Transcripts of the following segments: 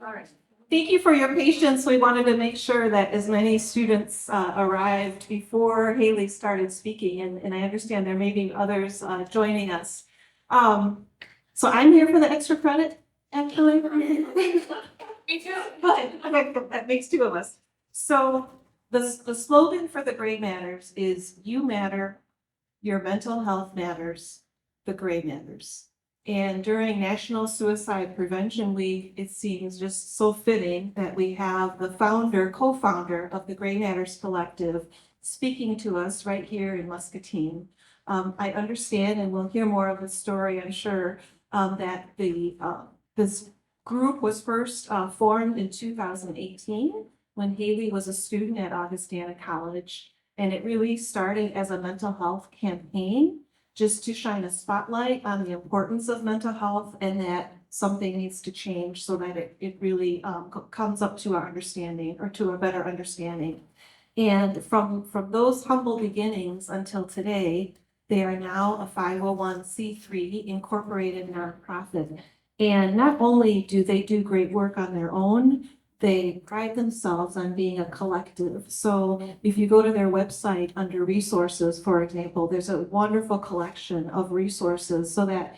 All right. Thank you for your patience. We wanted to make sure that as many students arrived before Haley started speaking, and I understand there may be others joining us. So I'm here for the extra credit, actually. Me too. But that makes two of us. So the slogan for the Gray Matters is "You matter, your mental health matters, the Gray matters." And during National Suicide Prevention Week, it seems just so fitting that we have the co-founder of the Gray Matters Collective speaking to us right here in Muscatine. I understand, and we'll hear more of the story, I'm sure, that this group was first formed in 2018 when Haley was a student at Augustana College. And it really started as a mental health campaign, just to shine a spotlight on the importance of mental health and that something needs to change so that it really comes up to our understanding or to a better understanding. And from those humble beginnings until today, they are now a 501c3 incorporated nonprofit. And not only do they do great work on their own, they pride themselves on being a collective. So if you go to their website under resources, for example, there's a wonderful collection of resources so that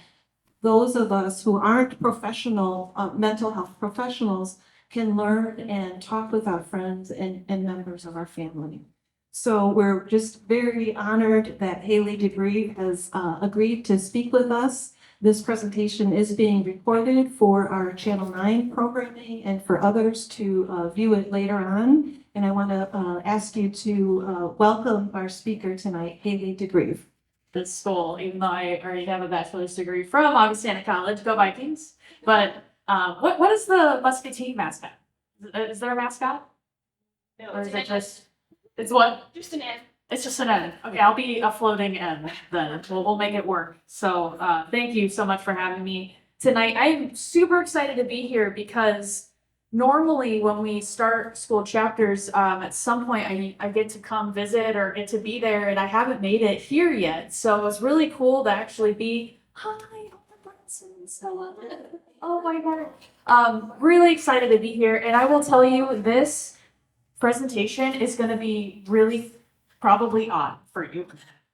those of us who aren't professional mental health professionals can learn and talk with our friends and members of our family. So we're just very honored that Haley DeGreve has agreed to speak with us. This presentation is being recorded for our Channel 9 programming and for others to view it later on. And I want to ask you to welcome our speaker tonight, Haley DeGreve. This school, even though I already have a bachelor's degree from Augustana College, go Vikings. But what is the Muscatine mascot? Is there a mascot? No, or is it just, it's what? Just an N. It's just an N. Okay, I'll be a floating N then. We'll make it work. So thank you so much for having me tonight. I'm super excited to be here because normally when we start school chapters, at some point I get to come visit or get to be there, and I haven't made it here yet. So it's really cool to actually be, hi, oh my God. Really excited to be here. And I will tell you, this presentation is going to be really probably odd for you.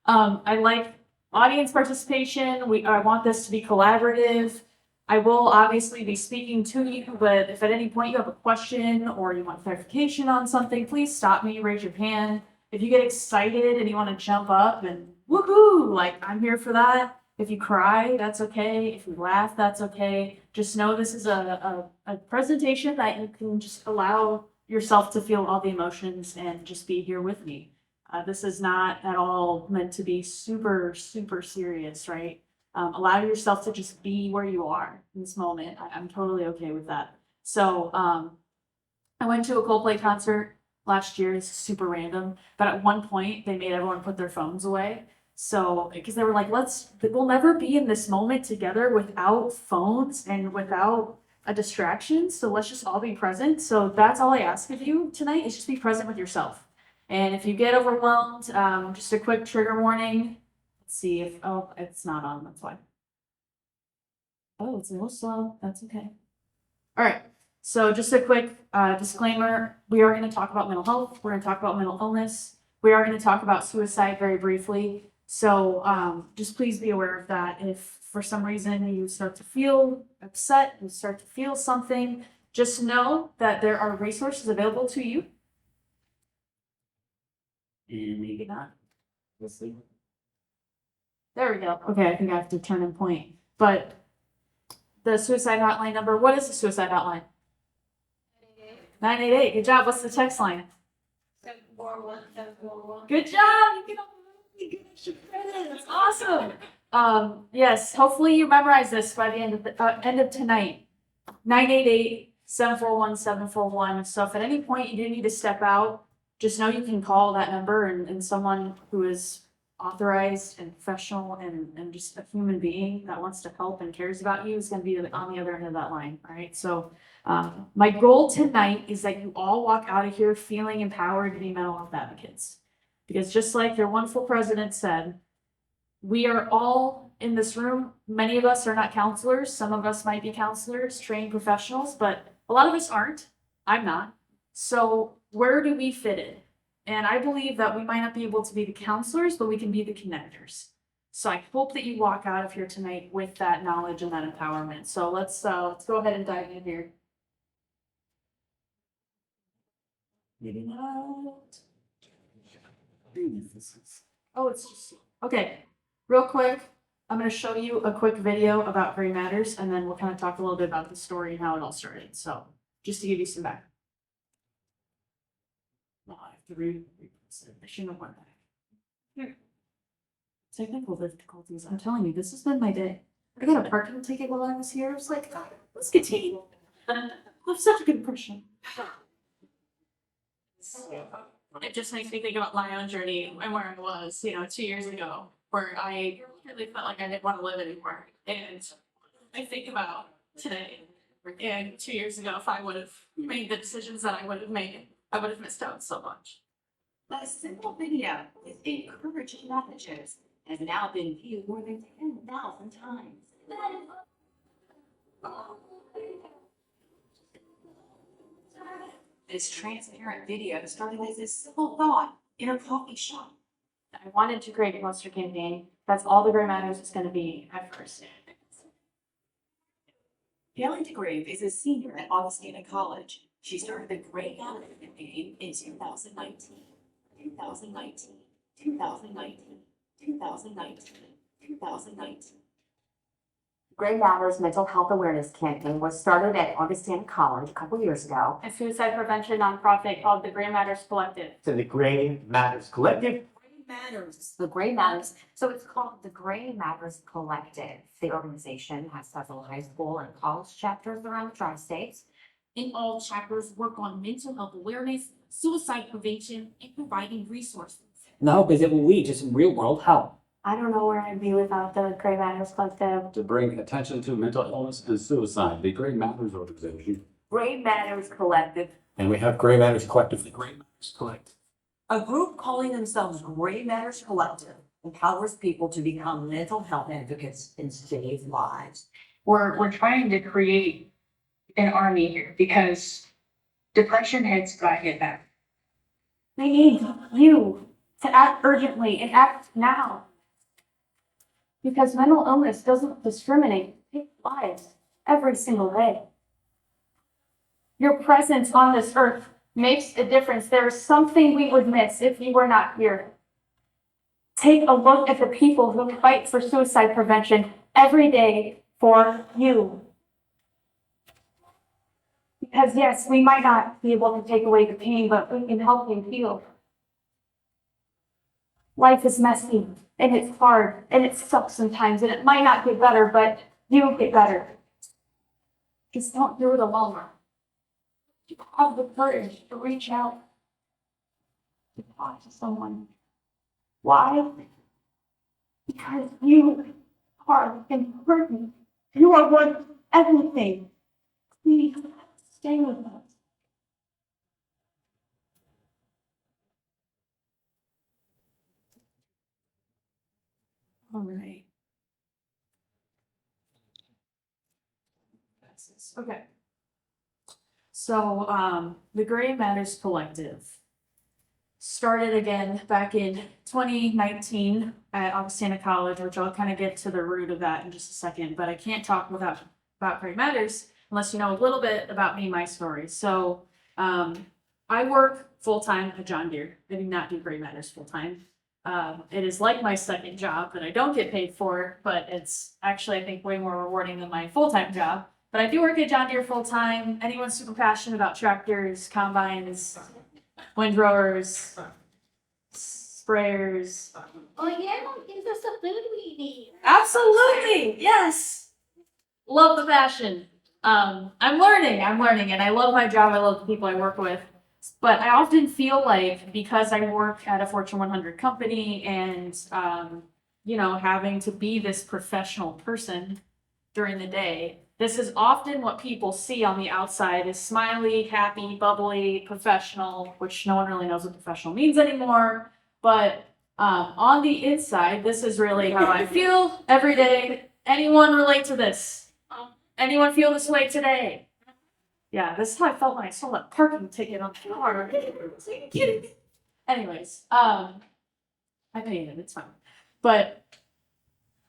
I like audience participation. I want this to be collaborative. I will obviously be speaking to you, but if at any point you have a question or you want clarification on something, please stop me, raise your hand. If you get excited and you want to jump up and woohoo, like I'm here for that. If you cry, that's okay. If you laugh, that's okay. Just know this is a presentation that you can just allow yourself to feel all the emotions and just be here with me. This is not at all meant to be super, super serious, right? Allow yourself to just be where you are in this moment. I'm totally okay with that. So I went to a Coldplay concert last year. It's super random. But at one point, they made everyone put their phones away. So, because they were like, we'll never be in this moment together without phones and without a distraction. So let's just all be present. So that's all I ask of you tonight is just be present with yourself. And if you get overwhelmed, just a quick trigger warning. Let's see if, oh, it's not on, that's why. Oh, it's a little slow, that's okay. All right, so just a quick disclaimer. We are going to talk about mental health. We're going to talk about mental illness. We are going to talk about suicide very briefly. So just please be aware of that. If for some reason you start to feel upset, you start to feel something, just know that there are resources available to you. And maybe not. We'll see. There we go. Okay, I think I have to turn and point. But the suicide hotline number, what is the suicide hotline? 988. Good job. What's the text line? 741-741. Good job. You get extra credit. That's awesome. Yes, hopefully you memorize this by the end of tonight. 988-741-741. So if at any point you do need to step out, just know you can call that number, and someone who is authorized and professional and just a human being that wants to help and cares about you is going to be on the other end of that line. All right. So my goal tonight is that you all walk out of here feeling empowered to be mental health advocates. Because just like their wonderful president said, we are all in this room. Many of us are not counselors. Some of us might be counselors, trained professionals, but A lot of us aren't. I'm not. So where do we fit in? And I believe that we might not be able to be the counselors, but we can be the connectors. So I hope that you walk out of here tonight with that knowledge and that empowerment. So let's go ahead and dive in here. Maybe not. Oh, it's just okay. Real quick, I'm going to show you a quick video about Gray Matters, and then we'll kind of talk a little bit about the story and how it all started. So just to give you some background. No, I have to read. I shouldn't have went back. Here. Technical difficulties. I'm telling you, this has been my day. I got a parking ticket while I was here. I was like, God, Muscatine. Left such a good impression. It just makes me think about my own journey and where I was, 2 years ago, where I really felt like I didn't want to live anymore. And I think about today and 2 years ago, if I would have made the decisions that I would have made, I would have missed out so much. A simple video with encouraging messages has now been viewed more than 10,000 times. This transparent video started as a simple thought in a coffee shop. I wanted to create a poster campaign. That's all the Gray Matters is going to be at first. Kelly DeGreve is a senior at Muscatine College. She started the Gray Matters campaign in 2019, 2019, 2019, 2019, 2019. Gray Matters Mental Health Awareness Campaign was started at Muscatine College a couple years ago. A suicide prevention nonprofit called the Gray Matters Collective. To the Gray Matters Collective. The Gray Matters, so it's called the Gray Matters Collective. The organization has several high school and college chapters around the tri-states. And all chapters work on mental health awareness, suicide prevention, and providing resources. And the hope is it will lead to some real world help. I don't know where I'd be without the Gray Matters Collective. To bring attention to mental illness and suicide, the Gray Matters organization. Gray Matters Collective. And we have Gray Matters Collective. The Gray Matters Collective. A group calling themselves Gray Matters Collective empowers people to become mental health advocates and save lives. We're trying to create an army here because depression has got hit back. We need you to act urgently and act now. Because mental illness doesn't discriminate. It takes lives every single day. Your presence on this earth makes a difference. There is something we would miss if you were not here. Take a look at the people who fight for suicide prevention every day for you. Because yes, we might not be able to take away the pain, but we can help you heal. Life is messy, and it's hard, and it sucks sometimes, and it might not get better, but you'll get better. Just don't do it alone. You have the courage to reach out, to talk to someone. Why? Because you are important. You are worth everything. Please stay with us. All right. Okay. So, the Gray Matters Collective started again back in 2019 at Augustana College, which I'll kind of get to the root of that in just a second, but I can't talk about Gray Matters unless you know a little bit about me, my story. So, I work full-time at John Deere. I do not do Gray Matters full-time. It is like my second job that I don't get paid for, but it's actually, I think, way more rewarding than my full-time job. But I do work at John Deere full-time. Anyone super passionate about tractors, combines, windrowers, sprayers. Oh yeah, give us the food we need. Absolutely, yes. Love the passion. I'm learning, and I love my job. I love the people I work with. But I often feel like because I work at a Fortune 100 company and, having to be this professional person during the day, this is often what people see on the outside is smiley, happy, bubbly, professional, which no one really knows what professional means anymore. But on the inside, this is really how I feel every day. Anyone relate to this? Anyone feel this way today? Yeah, this is how I felt when I saw that parking ticket on the car. Are you kidding me? Anyways, I paid it, it's fine. But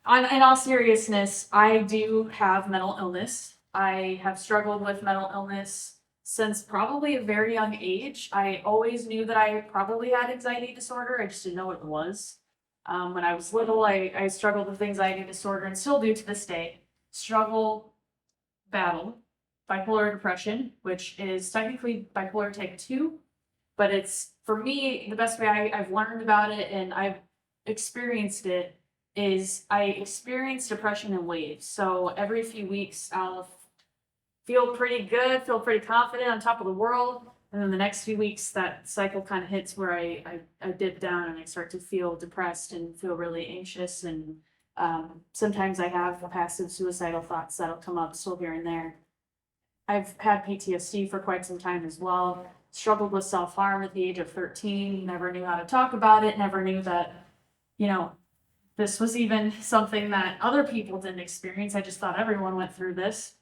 in all seriousness, I do have mental illness. I have struggled with mental illness since probably a very young age. I always knew that I probably had anxiety disorder. I just didn't know what it was. When I was little, I struggled with anxiety disorder and still do to this day. Battle bipolar depression, which is technically bipolar type 2, but it's, for me, the best way I've learned about it and I've experienced it is I experience depression in waves. So every few weeks I'll feel pretty good, feel pretty confident, on top of the world. And then the next few weeks, that cycle kind of hits where I dip down and I start to feel depressed and feel really anxious. And sometimes I have passive suicidal thoughts that'll come up still here and there. I've had PTSD for quite some time as well. Struggled with self-harm at the age of 13, never knew how to talk about it, never knew that, this was even something that other people didn't experience. I just thought everyone went through this.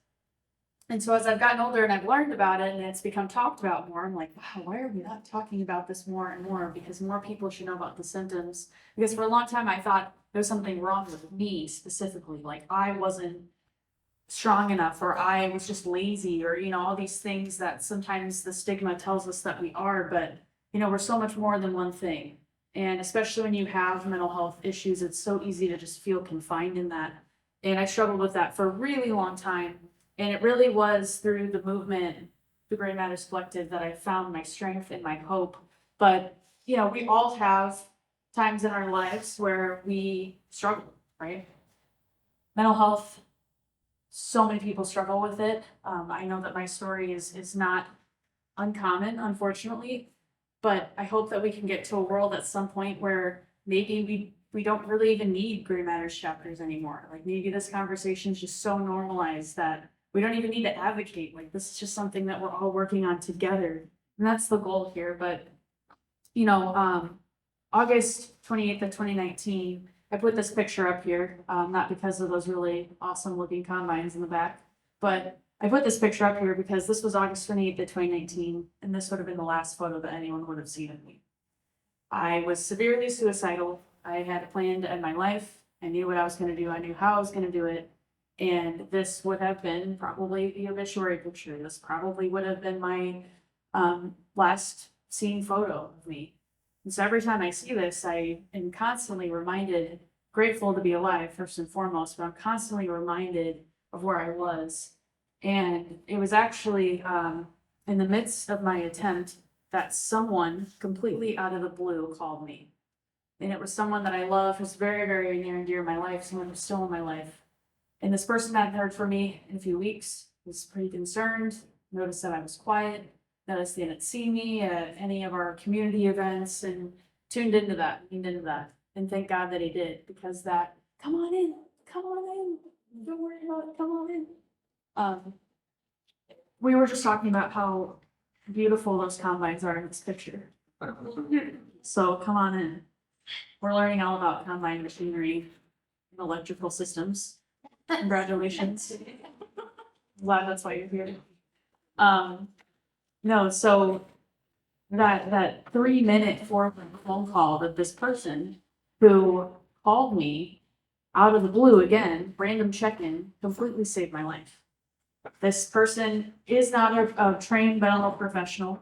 And so as I've gotten older and I've learned about it and it's become talked about more, I'm like, wow, why are we not talking about this more and more? Because more people should know about the symptoms. Because for a long time I thought there was something wrong with me specifically. Like I wasn't strong enough, or I was just lazy, or, all these things that sometimes the stigma tells us that we are. But, we're so much more than one thing. And especially when you have mental health issues, it's so easy to just feel confined in that. And I struggled with that for a really long time. And it really was through the movement, the Gray Matters Collective, that I found my strength and my hope. But, we all have times in our lives where we struggle, right? Mental health, so many people struggle with it. I know that my story is not uncommon, unfortunately, but I hope that we can get to a world at some point where maybe we don't really even need Gray Matters chapters anymore. Like maybe this conversation is just so normalized that we don't even need to advocate. Like this is just something that we're all working on together. And that's the goal here. But, August 28th of 2019, I put this picture up here, not because of those really awesome looking combines in the back, but I put this picture up here because this was August 28th of 2019, and this would have been the last photo that anyone would have seen of me. I was severely suicidal. I had a plan to end my life. I knew what I was going to do. I knew how I was going to do it. And this would have been probably the obituary picture. This probably would have been my last seen photo of me. And so every time I see this, I am constantly reminded, grateful to be alive first and foremost, but I'm constantly reminded of where I was. And it was actually in the midst of my attempt that someone completely out of the blue called me. And it was someone that I love, who's very, very near and dear to my life, someone who's still in my life. And this person hadn't heard from me in a few weeks, was pretty concerned, noticed that I was quiet, noticed they didn't see me at any of our community events, and tuned into that. And thank God that he did, because that, come on in, don't worry about it, come on in. We were just talking about how beautiful those combines are in this picture. So come on in. We're learning all about combine machinery and electrical systems. Congratulations. Glad that's why you're here. No, so that 3-minute phone call that this person who called me out of the blue, again, random check-in, completely saved my life. This person is not a trained mental professional,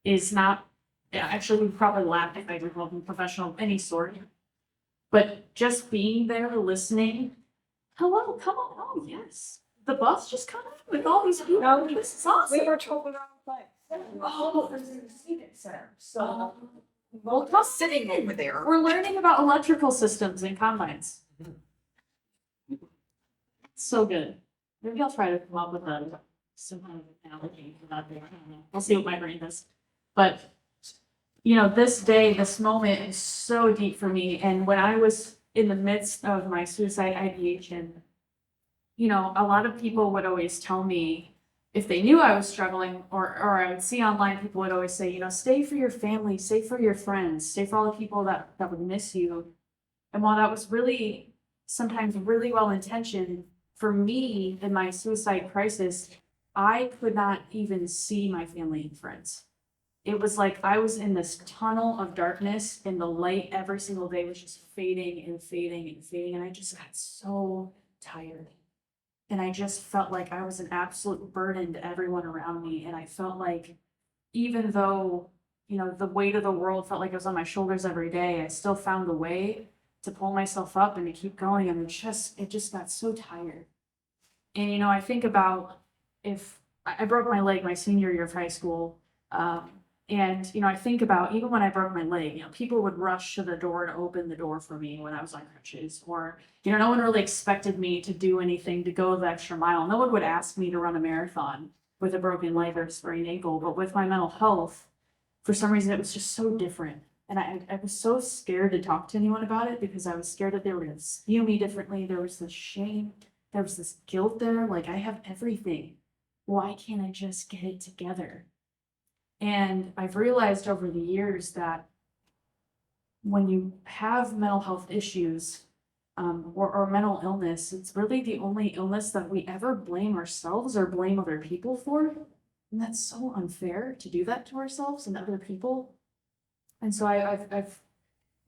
is not, actually would probably laugh if I were called a professional of any sort. But just being there, listening, hello, come on, oh yes, the bus just come in with all these people. No, this is awesome. We were told the wrong place. Oh, there's a student center, so. Well, not sitting over there. We're learning about electrical systems and combines. So good. Maybe I'll try to come up with some kind of analogy for that. We'll see what my brain does. But, this day, this moment is so deep for me. And when I was in the midst of my suicide ideation, a lot of people would always tell me, if they knew I was struggling, or I would see online, people would always say, stay for your family, stay for your friends, stay for all the people that would miss you. And while that was really, sometimes really well intentioned, for me in my suicide crisis, I could not even see my family and friends. It was like I was in this tunnel of darkness and the light every single day was just fading and fading and fading. And I just got so tired. And I just felt like I was an absolute burden to everyone around me. And I felt like even though, the weight of the world felt like it was on my shoulders every day, I still found a way to pull myself up and to keep going. And it just got so tired. And, I think about if I broke my leg my senior year of high school. I think about even when I broke my leg, people would rush to the door to open the door for me when I was on crutches, or, no one really expected me to do anything to go the extra mile. No one would ask me to run a marathon with a broken leg or sprained ankle, but with my mental health, for some reason, it was just so different. And I was so scared to talk to anyone about it because I was scared that they were going to view me differently. There was this shame. There was this guilt there. Like, I have everything. Why can't I just get it together? And I've realized over the years that when you have mental health issues or mental illness, it's really the only illness that we ever blame ourselves or blame other people for. And that's so unfair to do that to ourselves and other people. And so I've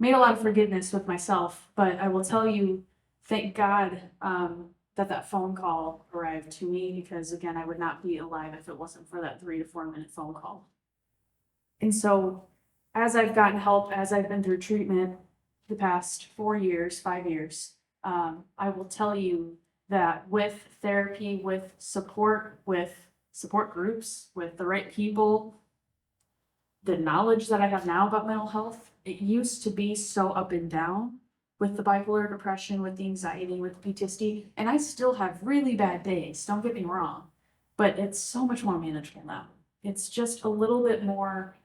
made a lot of forgiveness with myself, but I will tell you, thank God that phone call arrived to me, because again, I would not be alive if it wasn't for that 3 to 4 minute phone call. And so as I've gotten help, as I've been through treatment the past 5 years, I will tell you that with therapy, with support groups, with the right people, the knowledge that I have now about mental health, it used to be so up and down with the bipolar depression, with the anxiety, with PTSD, and I still have really bad days, don't get me wrong, but it's so much more manageable now. It's just a little bit more,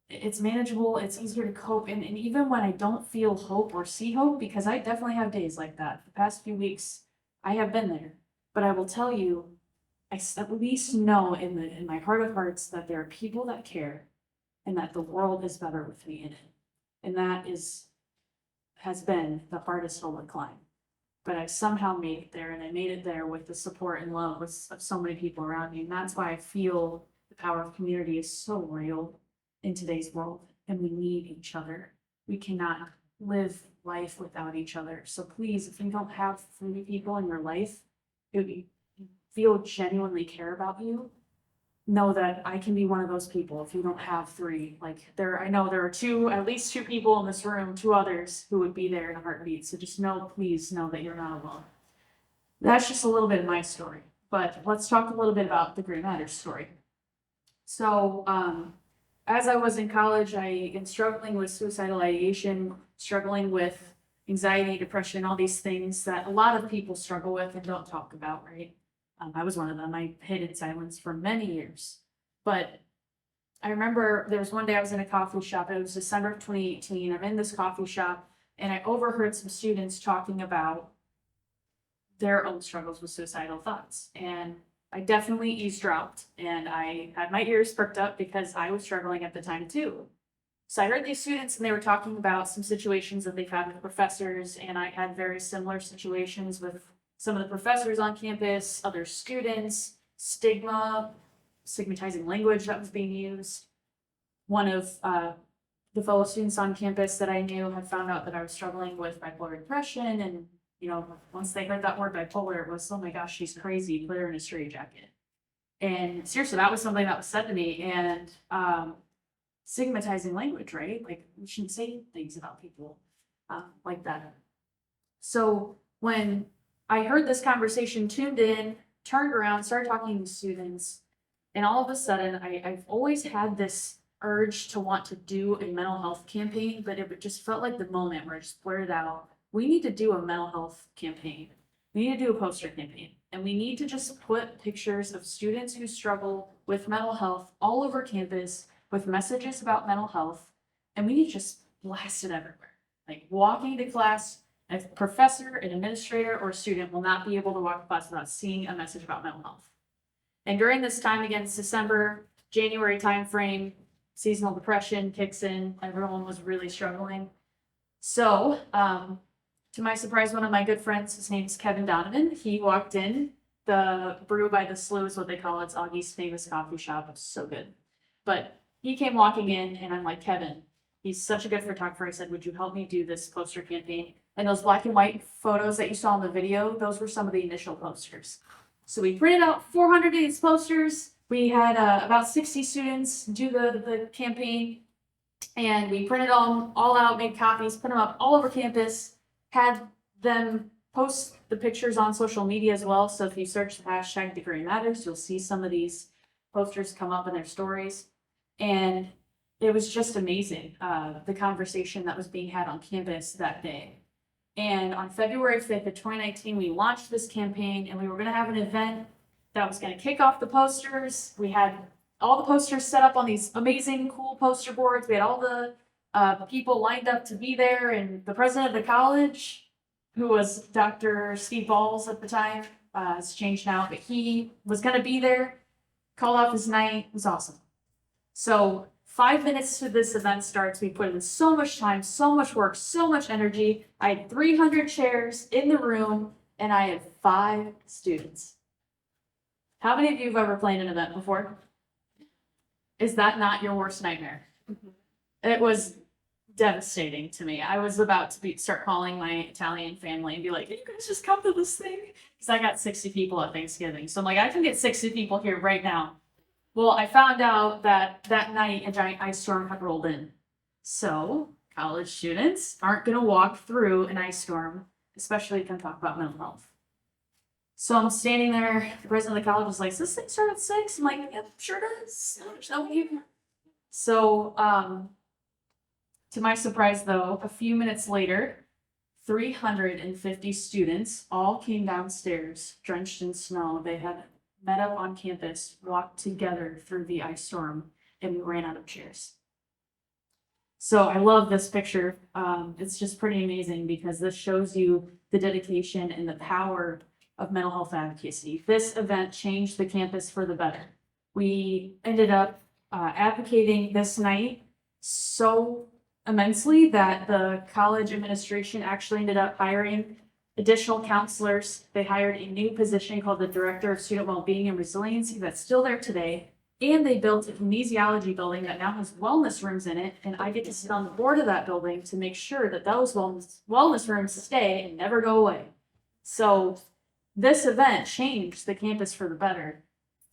it's manageable, it's easier to cope, and even when I don't feel hope or see hope, because I definitely have days like that. The past few weeks, I have been there, but I will tell you, I at least know in my heart of hearts that there are people that care and that the world is better with me in it. And that has been the hardest hill to climb. But I somehow made it there, and I made it there with the support and love of so many people around me. And that's why I feel the power of community is so real in today's world, and we need each other. We cannot live life without each other. So please, if you don't have 3 people in your life who feel genuinely care about you, know that I can be one of those people if you don't have 3. I know there are at least 2 people in this room, 2 others who would be there in a heartbeat. So just please know that you're not alone. That's just a little bit of my story, but let's talk a little bit about the Gray Matters story. So, as I was in college, I am struggling with suicidal ideation, struggling with anxiety, depression, all these things that a lot of people struggle with and don't talk about, right? I was one of them. I hid in silence for many years. But I remember there was one day I was in a coffee shop. It was December of 2018. I'm in this coffee shop, and I overheard some students talking about their own struggles with suicidal thoughts. And I definitely eavesdropped, and I had my ears perked up because I was struggling at the time too. So I heard these students, and they were talking about some situations that they've had with professors, and I had very similar situations with some of the professors on campus, other students, stigmatizing language that was being used. One of the fellow students on campus that I knew had found out that I was struggling with bipolar depression, and once they heard that word bipolar, it was, oh my gosh, she's crazy, put her in a straitjacket. And seriously, that was something that was said to me, and stigmatizing language, right? Like, we shouldn't say things about people like that. So when I heard this conversation, tuned in, turned around, started talking to students, and all of a sudden, I've always had this urge to want to do a mental health campaign, but it just felt like the moment where I just blurted out, we need to do a mental health campaign. We need to do a poster campaign, and we need to just put pictures of students who struggle with mental health all over campus with messages about mental health, and we need to just blast it everywhere. Like, walking to class, a professor, an administrator, or a student will not be able to walk to class without seeing a message about mental health. And during this time, again, it's December, January timeframe, seasonal depression kicks in. Everyone was really struggling. So, to my surprise, one of my good friends, his name's Kevin Donovan, he walked in the Brew by the Slough is what they call it. It's Augie's famous coffee shop. It's so good. But he came walking in and I'm like, Kevin, he's such a good photographer. I said, would you help me do this poster campaign? And those black and white photos that you saw in the video, those were some of the initial posters. So we printed out 400 of these posters. We had about 60 students do the campaign. And we printed all out, made copies, put them up all over campus, had them post the pictures on social media as well. So if you search the hashtag Degree Matters, you'll see some of these posters come up in their stories. And it was just amazing, the conversation that was being had on campus that day. And on February 5th of 2019, we launched this campaign and we were going to have an event that was going to kick off the posters. We had all the posters set up on these amazing, cool poster boards. We had all the people lined up to be there. And the president of the college, who was Dr. Steve Balls at the time, it's changed now, but he was going to be there, called off his night. It was awesome. So 5 minutes to this event starts, we put in so much time, so much work, so much energy. I had 300 chairs in the room, and I had 5 students. How many of you have ever planned an event before? Is that not your worst nightmare? It was devastating to me. I was about to start calling my Italian family and be like, "Can you guys just come to this thing?" Because I got 60 people at Thanksgiving. So I'm like, I can get 60 people here right now. Well, I found out that night a giant ice storm had rolled in. So college students aren't going to walk through an ice storm, especially if you can talk about mental health. So I'm standing there, the president of the college was like, "Does this thing start at 6?" I'm like, "Yeah, sure does." So, to my surprise though, a few minutes later, 350 students all came downstairs, drenched in snow. They had met up on campus, walked together through the ice storm, and we ran out of chairs. So I love this picture. It's just pretty amazing because this shows you the dedication and the power of mental health advocacy. This event changed the campus for the better. We ended up advocating this night so immensely that the college administration actually ended up hiring additional counselors. They hired a new position called the Director of Student Wellbeing and Resiliency that's still there today. And they built a kinesiology building that now has wellness rooms in it. And I get to sit on the board of that building to make sure that those wellness rooms stay and never go away. So this event changed the campus for the better.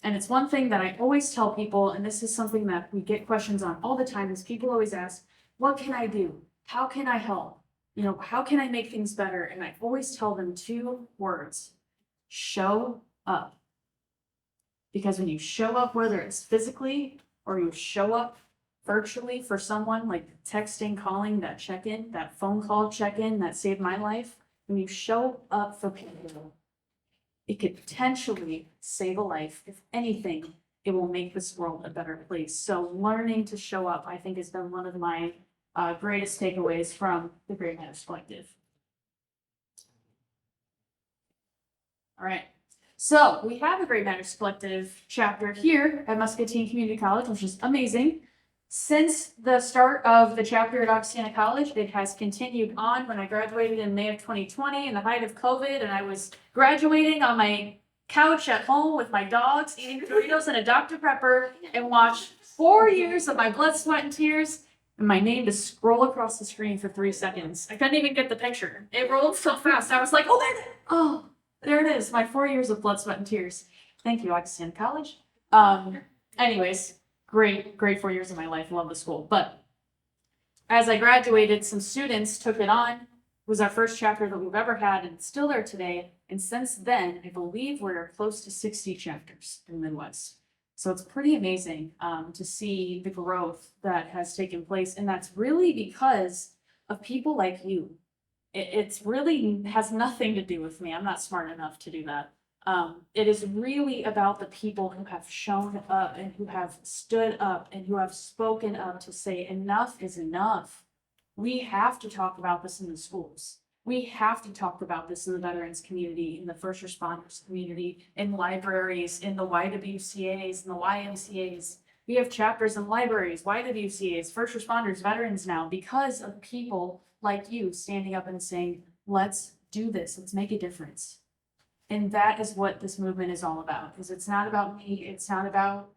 And it's one thing that I always tell people, and this is something that we get questions on all the time, is people always ask, what can I do? How can I help? You know, how can I make things better? And I always tell them 2 words: show up. Because when you show up, whether it's physically or you show up virtually for someone, like texting, calling, that check-in, that phone call check-in that saved my life, when you show up for people, it could potentially save a life. If anything, it will make this world a better place. So learning to show up, I think, has been one of my greatest takeaways from the Great Matters Collective. All right. So we have a Great Matters Collective chapter here at Muscatine Community College, which is amazing. Since the start of the chapter at Augustana College, it has continued on. When I graduated in May of 2020 in the height of COVID, and I was graduating on my couch at home with my dogs, eating Doritos and a Dr. Pepper, and watched 4 years of my blood, sweat, and tears, and my name to scroll across the screen for 3 seconds. I couldn't even get the picture. It rolled so fast. I was like, there it is. My 4 years of blood, sweat, and tears. Thank you, Augustana College. Anyways, great 4 years of my life. Love the school. But as I graduated, some students took it on. It was our first chapter that we've ever had, and it's still there today. And since then, I believe we're close to 60 chapters in the Midwest. So it's pretty amazing to see the growth that has taken place. And that's really because of people like you. It's really has nothing to do with me. I'm not smart enough to do that. It is really about the people who have shown up and who have stood up and who have spoken up to say enough is enough. We have to talk about this in the schools. We have to talk about this in the veterans community, in the first responders community, in libraries, in the YWCAs, and the YMCAs. We have chapters in libraries, YWCAs, first responders, veterans now, because of people like you standing up and saying, let's do this, let's make a difference. And that is what this movement is all about, because it's not about me, it's not about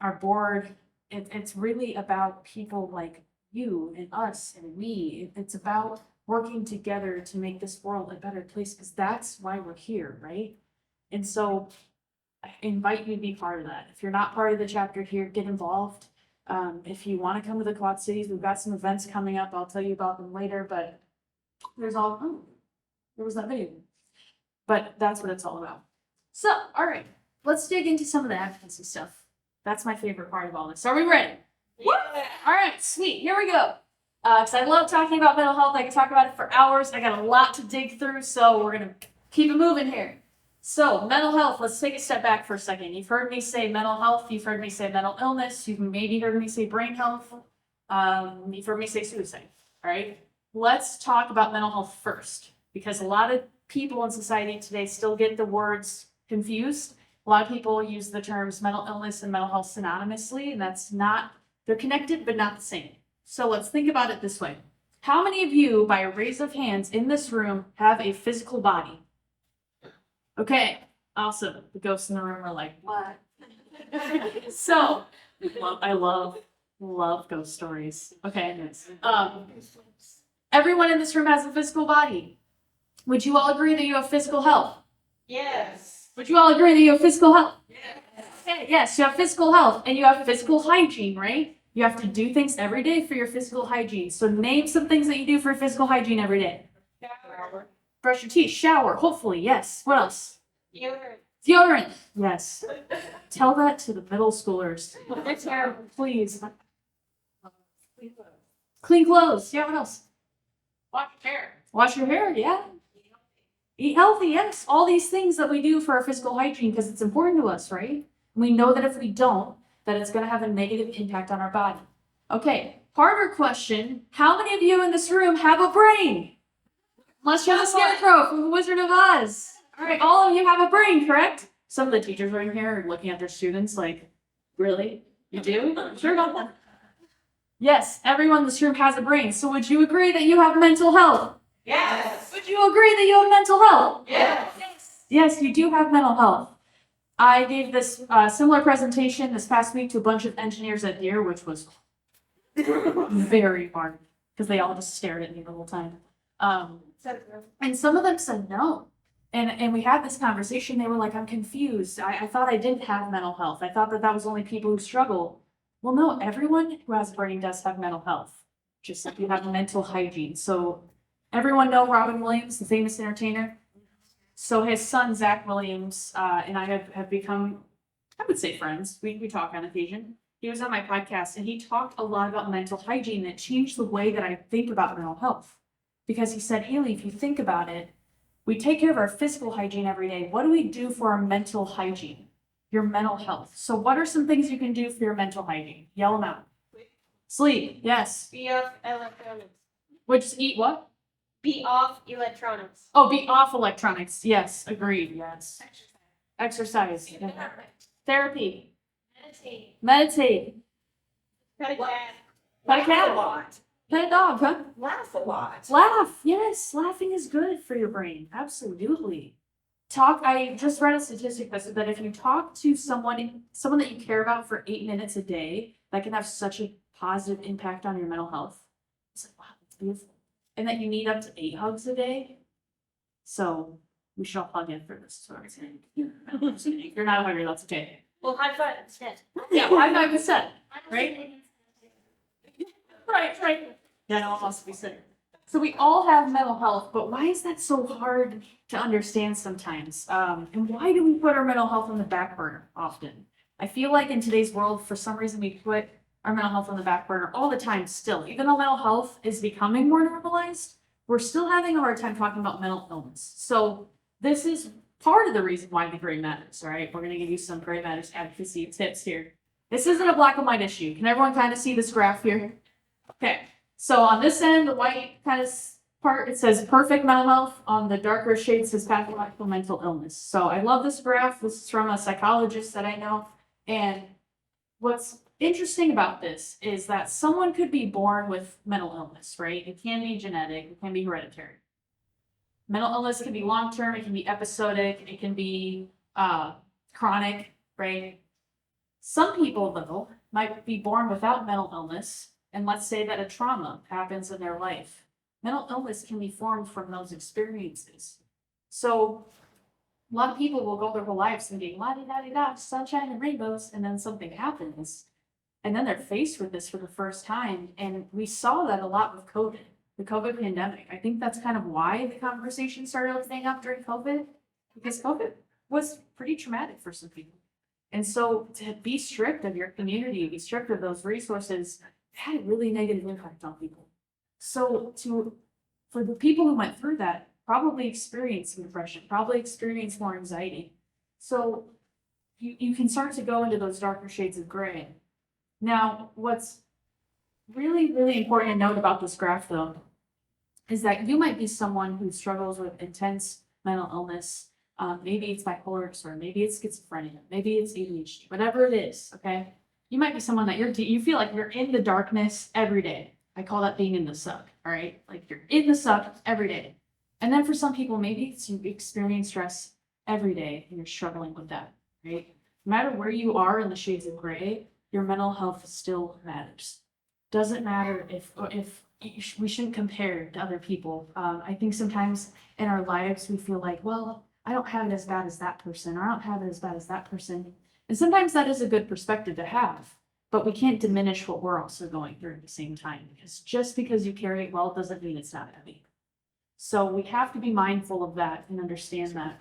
our board. It's really about people like you and us and me. It's about working together to make this world a better place, because that's why we're here, right? And so I invite you to be part of that. If you're not part of the chapter here, get involved. If you want to come to the Quad Cities, we've got some events coming up. I'll tell you about them later, but there was that video. But that's what it's all about. So, all right, let's dig into some of the advocacy stuff. That's my favorite part of all this. Are we ready? Yeah. All right, sweet. Here we go. Because I love talking about mental health. I can talk about it for hours. I got a lot to dig through, so we're going to keep it moving here. So, mental health, let's take a step back for a second. You've heard me say mental health. You've heard me say mental illness. You've maybe heard me say brain health. You've heard me say suicide. All right? Let's talk about mental health first, because a lot of people in society today still get the words confused. A lot of people use the terms mental illness and mental health synonymously, and that's not, they're connected, but not the same. So let's think about it this way. How many of you, by a raise of hands in this room, have a physical body? Okay, awesome. The ghosts in the room are like, what? So, I love ghost stories. Okay, everyone in this room has a physical body. Would you all agree that you have physical health? Yes. Would you all agree that you have physical health? Yes. Okay, yes, you have physical health and you have physical hygiene, right? You have to do things every day for your physical hygiene. So name some things that you do for physical hygiene every day. Shower. Brush your teeth, shower, hopefully, yes. What else? Urine. Deodorant. Yes. Tell that to the middle schoolers. Please. Clean clothes. Yeah, what else? Wash your hair. Wash your hair, yeah. Eat healthy, yes. All these things that we do for our physical hygiene because it's important to us, right? We know that if we don't, that it's going to have a negative impact on our body. Okay, harder question. How many of you in this room have a brain? Unless you're the Scarecrow from The Wizard of Oz. All right, all of you have a brain, correct? Some of the teachers right here are looking at their students like, really? You do? Sure about that? Yes, everyone in this room has a brain. So would you agree that you have mental health? Yes. Would you agree that you have mental health? Yes. Yes, you do have mental health. I gave this similar presentation this past week to a bunch of engineers at Deere, which was very hard because they all just stared at me the whole time. And some of them said no. And we had this conversation. They were like, I'm confused. I thought I didn't have mental health. I thought that that was only people who struggle. Well, no, everyone who has a brain does have mental health, just like you have mental hygiene. So everyone know Robin Williams, the famous entertainer? So his son, Zach Williams, and I have become, I would say friends. We talk on occasion. He was on my podcast and he talked a lot about mental hygiene that changed the way that I think about mental health. Because he said, Haley, if you think about it, we take care of our physical hygiene every day. What do we do for our mental hygiene? Your mental health. So what are some things you can do for your mental hygiene? Yell them out. Sleep, yes. Be off electronics. Which eat what? Be off electronics. Oh, be off electronics. Yes, agreed. Yes. Exercise. Yeah. Therapy. Meditate. Meditate. Pet a cat. Pet a cat. Laugh a lot. Pet a dog, huh? Laugh a lot. Laugh. Yes, laughing is good for your brain. Absolutely. I just read a statistic that said that if you talk to someone that you care about for 8 minutes a day, that can have such a positive impact on your mental health. It's like, wow, that's beautiful. And that you need up to 8 hugs a day. So we should all hug in for this. Is what I'm saying. If you're not hungry, that's okay. Well, high five instead. Yeah, high five instead. Right? Right. Yeah, no one wants to be sick. So we all have mental health, but why is that so hard to understand sometimes? And why do we put our mental health on the back burner often? I feel like in today's world, for some reason, we put our mental health on the back burner all the time still. Even though mental health is becoming more normalized, we're still having a hard time talking about mental illness. So this is part of the reason why the Gray matters, all right? We're going to give you some Gray matters advocacy tips here. This isn't a black and white issue. Can everyone kind of see this graph here? Okay. So on this end, the white kind of part, it says perfect mental health. On the darker shade says pathological mental illness. So I love this graph. This is from a psychologist that I know. And what's interesting about this is that someone could be born with mental illness, right? It can be genetic, it can be hereditary. Mental illness can be long-term, it can be episodic, it can be chronic, right? Some people, though, might be born without mental illness, and let's say that a trauma happens in their life. Mental illness can be formed from those experiences. So a lot of people will go their whole lives thinking, la di da di da, sunshine and rainbows, and then something happens. And then they're faced with this for the first time. And we saw that a lot with COVID, the COVID pandemic. I think that's kind of why the conversation started opening up during COVID, because COVID was pretty traumatic for some people. And so to be strict of your community, be strict of those resources, had a really negative impact on people. So for the people who went through that, probably experienced some depression, probably experienced more anxiety. So you can start to go into those darker shades of gray. Now, what's really, really important to note about this graph, though, is that you might be someone who struggles with intense mental illness. Maybe it's bipolar disorder, maybe it's schizophrenia, maybe it's ADHD, whatever it is, okay? You might be someone that you feel like you're in the darkness every day. I call that being in the suck, all right? Like you're in the suck every day. And then for some people, maybe it's you experience stress every day and you're struggling with that, right? No matter where you are in the shades of gray, your mental health still matters. Doesn't matter if we shouldn't compare to other people. I think sometimes in our lives we feel like, well, I don't have it as bad as that person, or I don't have it as bad as that person. And sometimes that is a good perspective to have, but we can't diminish what we're also going through at the same time, because just because you carry it well doesn't mean it's not heavy. So we have to be mindful of that and understand that.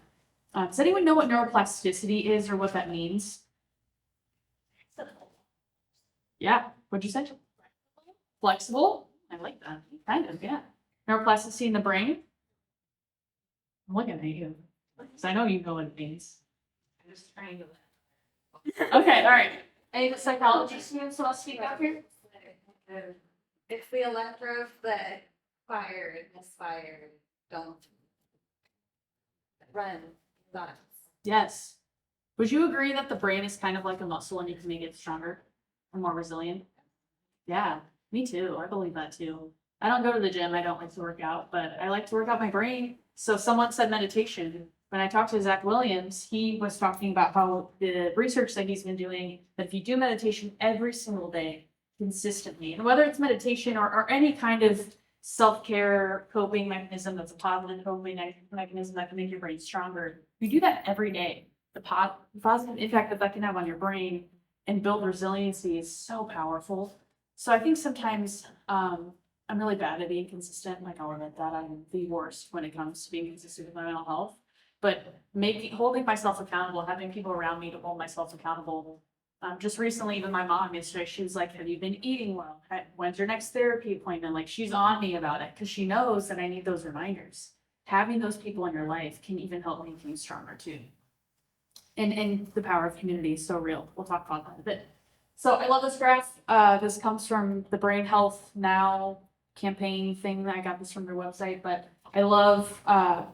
Does anyone know what neuroplasticity is or what that means? Yeah, what'd you say? Flexible? I like that. Kind of, yeah. Neuroplasticity in the brain? I'm looking at you. Because I know you know what it means. I'm just trying to. Okay, all right. Any of the psychology students want to speak up here? If the electrodes that fire and misfire don't run nuts. Yes. Would you agree that the brain is kind of like a muscle and you can make it stronger and more resilient? Yeah, me too. I believe that too. I don't go to the gym. I don't like to work out, but I like to work out my brain. So someone said meditation. When I talked to Zach Williams, he was talking about how the research that he's been doing, that if you do meditation every single day, consistently, and whether it's meditation or any kind of self-care coping mechanism that's a positive coping mechanism that can make your brain stronger, if you do that every day, the positive impact that can have on your brain and build resiliency is so powerful. So I think sometimes I'm really bad at being consistent. Like I'll admit that I'm the worst when it comes to being consistent with my mental health. But holding myself accountable, having people around me to hold myself accountable. Just recently, even my mom yesterday, she was like, have you been eating well? When's your next therapy appointment? Like she's on me about it because she knows that I need those reminders. Having those people in your life can even help make things stronger too. And the power of community is so real. We'll talk about that in a bit. So I love this graph. This comes from the Brain Health Now campaign thing. I got this from their website, but I love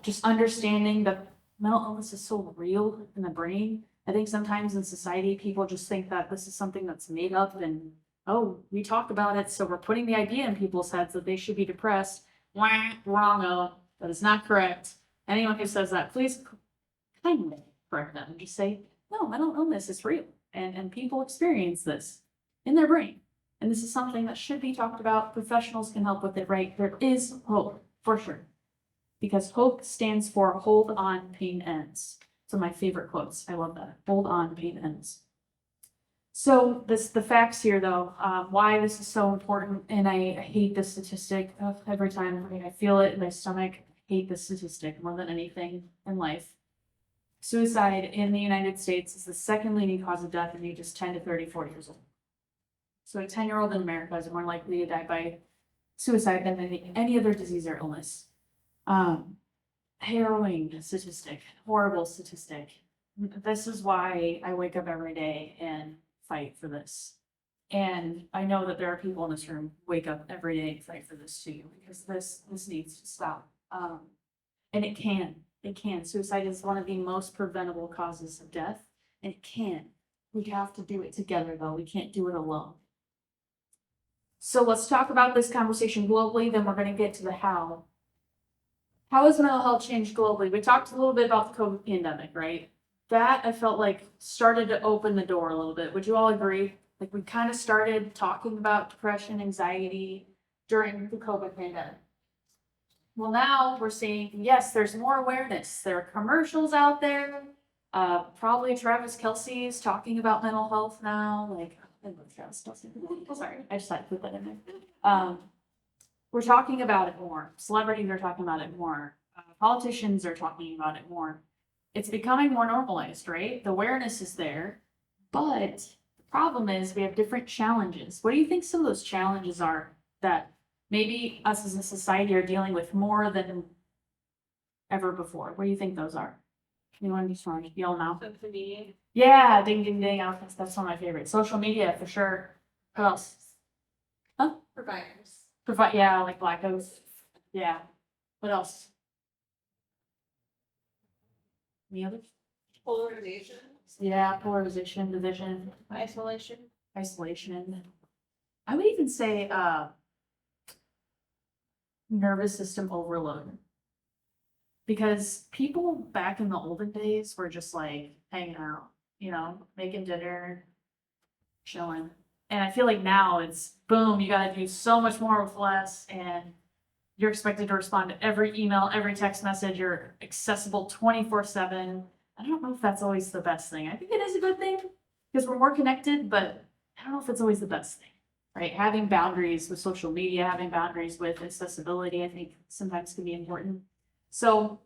just understanding that mental illness is so real in the brain. I think sometimes in society, people just think that this is something that's made up and, oh, we talked about it, so we're putting the idea in people's heads that they should be depressed. Wrong, that is not correct. Anyone who says that, please kindly correct them and just say, no, mental illness is real. And people experience this in their brain. And this is something that should be talked about. Professionals can help with it, right? There is hope, for sure. Because hope stands for hold on, pain ends. It's one of my favorite quotes. I love that. Hold on, pain ends. So the facts here, though, why this is so important, and I hate this statistic every time. I feel it in my stomach. I hate this statistic more than anything in life. Suicide in the United States is the second leading cause of death in ages 10 to 34 years old. So a 10-year-old in America is more likely to die by suicide than any other disease or illness. Harrowing statistic, horrible statistic. This is why I wake up every day and fight for this. And I know that there are people in this room who wake up every day and fight for this too, because this needs to stop. And it can. Suicide is one of the most preventable causes of death, and it can. We have to do it together, though. We can't do it alone. So let's talk about this conversation globally, then we're going to get to the how. How has mental health changed globally? We talked a little bit about the COVID pandemic, right? That I felt like started to open the door a little bit. Would you all agree? Like we kind of started talking about depression, anxiety during the COVID pandemic. Well, now we're seeing, yes, there's more awareness. There are commercials out there. Probably Travis Kelce is talking about mental health now. Like, I love Travis Kelce. Sorry, I just had to put that in there. We're talking about it more. Celebrities are talking about it more. Politicians are talking about it more. It's becoming more normalized, right? The awareness is there, but the problem is we have different challenges. What do you think some of those challenges are that maybe us as a society are dealing with more than ever before? What do you think those are? You want to be smart? Yell now. Social media. Yeah, ding, ding, ding. That's one of my favorites. Social media for sure. What else? Providers. Yeah, like blackouts. Yeah. What else? Any others? Polarization. Yeah, polarization, division, Isolation. isolation. I would even say nervous system overload. Because people back in the olden days were just like hanging out, making dinner, chilling. And I feel like now it's boom, you gotta do so much more with less, and you're expected to respond to every email, every text message, you're accessible 24/7. I don't know if that's always the best thing. I think it is a good thing because we're more connected, but I don't know if it's always the best thing, right? Having boundaries with social media, having boundaries with accessibility, I think sometimes can be important. So,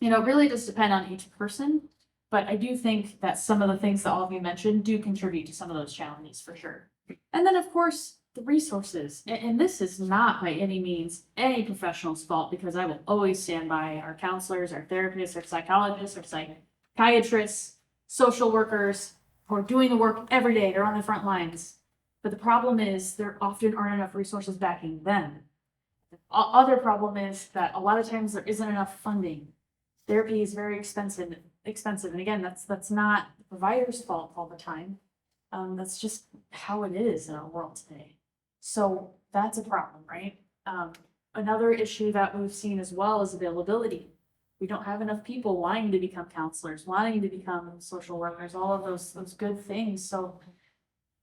really just depend on each person, but I do think that some of the things that all of you mentioned do contribute to some of those challenges for sure. And then, of course, the resources. And this is not by any means any professional's fault because I will always stand by our counselors, our therapists, our psychologists, our psychiatrists, social workers who are doing the work every day. They're on the front lines. But the problem is there often aren't enough resources backing them. The other problem is that a lot of times there isn't enough funding. Therapy is very expensive. And again, that's not the provider's fault all the time. That's just how it is in our world today. So that's a problem, right? Another issue that we've seen as well is availability. We don't have enough people wanting to become counselors, wanting to become social workers, all of those good things. So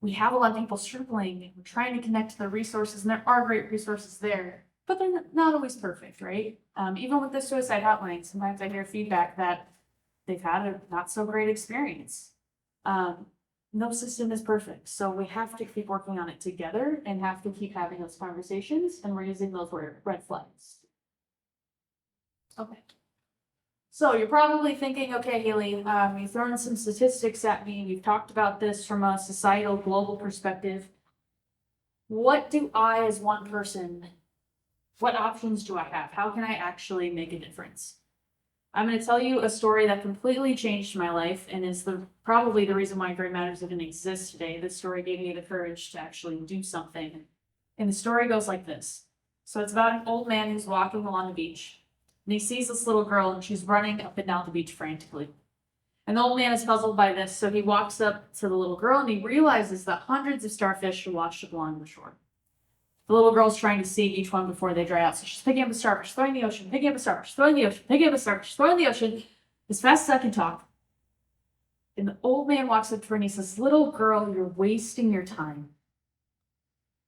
we have a lot of people struggling. We're trying to connect to the resources, and there are great resources there, but they're not always perfect, right? Even with the suicide hotline, sometimes I hear feedback that they've had a not so great experience. No system is perfect, so we have to keep working on it together and have to keep having those conversations and raising those red flags. Okay. So you're probably thinking, okay, Haley, you've thrown some statistics at me. We've talked about this from a societal, global perspective. What do I, as one person, what options do I have? How can I actually make a difference? I'm going to tell you a story that completely changed my life and is probably the reason why Gray Matters even exists today. This story gave me the courage to actually do something. And the story goes like this. So it's about an old man who's walking along the beach. And he sees this little girl and she's running up and down the beach frantically. And the old man is puzzled by this, so he walks up to the little girl and he realizes that hundreds of starfish are washed up along the shore. The little girl's trying to see each one before they dry out. So she's picking up a starfish, throwing in the ocean, picking up a starfish, throwing in the ocean, picking up a starfish, throwing in the ocean, as fast as I can talk. And the old man walks up to her and he says, "Little girl, you're wasting your time.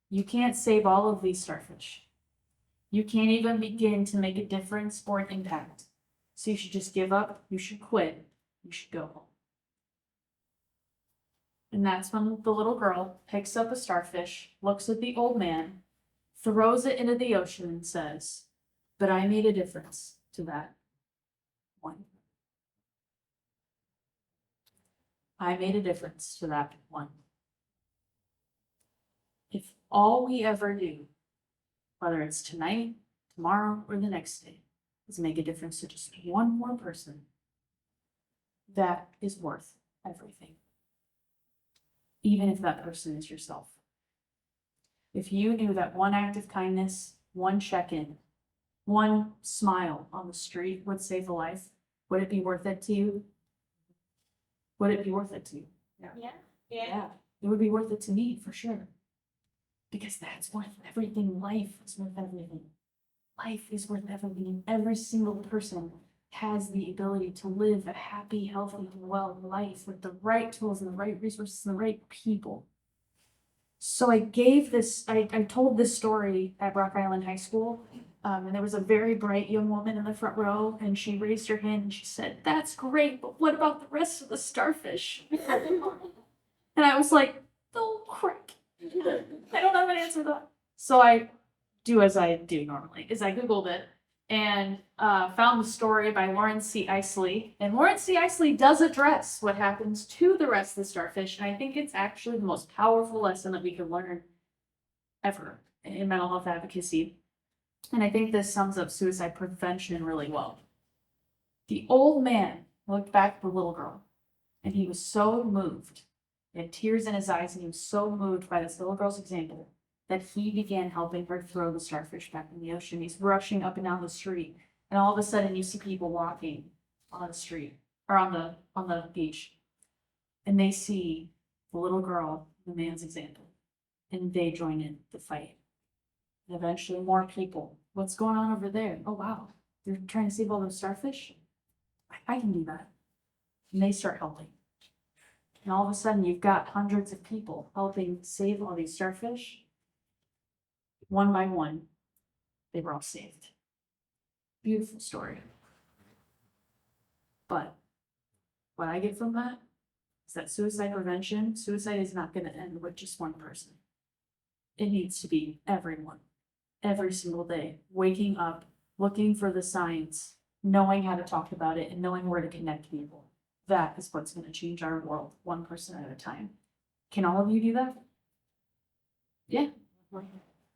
You can't save all of these starfish. You can't even begin to make a difference or an impact. So you should just give up. You should quit. You should go home." And that's when the little girl picks up a starfish, looks at the old man, throws it into the ocean and says, "But I made a difference to that one. I made a difference to that one." If all we ever do, whether it's tonight, tomorrow, or the next day, is make a difference to just one more person, that is worth everything. Even if that person is yourself. If you knew that one act of kindness, one check-in, one smile on the street would save a life, would it be worth it to you? Would it be worth it to you? Yeah. It would be worth it to me for sure. Because that's worth everything. Life is worth everything. life is worth living. Every single person has the ability to live a happy, healthy, and well life with the right tools and the right resources and the right people. So I told this story at Rock Island High School, and there was a very bright young woman in the front row, and she raised her hand and she said, "That's great, but what about the rest of the starfish?" And I was like, "Oh crap, I don't have an answer to that." So I do as I do normally, is I Googled it and found the story by Lawrence C. Isley. And Lawrence C. Isley does address what happens to the rest of the starfish. And I think it's actually the most powerful lesson that we can learn ever in mental health advocacy. And I think this sums up suicide prevention really well. The old man looked back at the little girl, and he was so moved. He had tears in his eyes, and he was so moved by this little girl's example that he began helping her throw the starfish back in the ocean. He's rushing up and down the street, and all of a sudden you see people walking on the street or on the beach, and they see the little girl, the man's example, and they join in the fight. And eventually more people. What's going on over there? Oh wow, they're trying to save all those starfish? I can do that. And they start helping. And all of a sudden you've got hundreds of people helping save all these starfish. One by one, they were all saved. Beautiful story. But what I get from that is that suicide is not going to end with just one person. It needs to be everyone, every single day, waking up, looking for the signs, knowing how to talk about it, and knowing where to connect people. That is what's going to change our world, one person at a time. Can all of you do that? Yeah.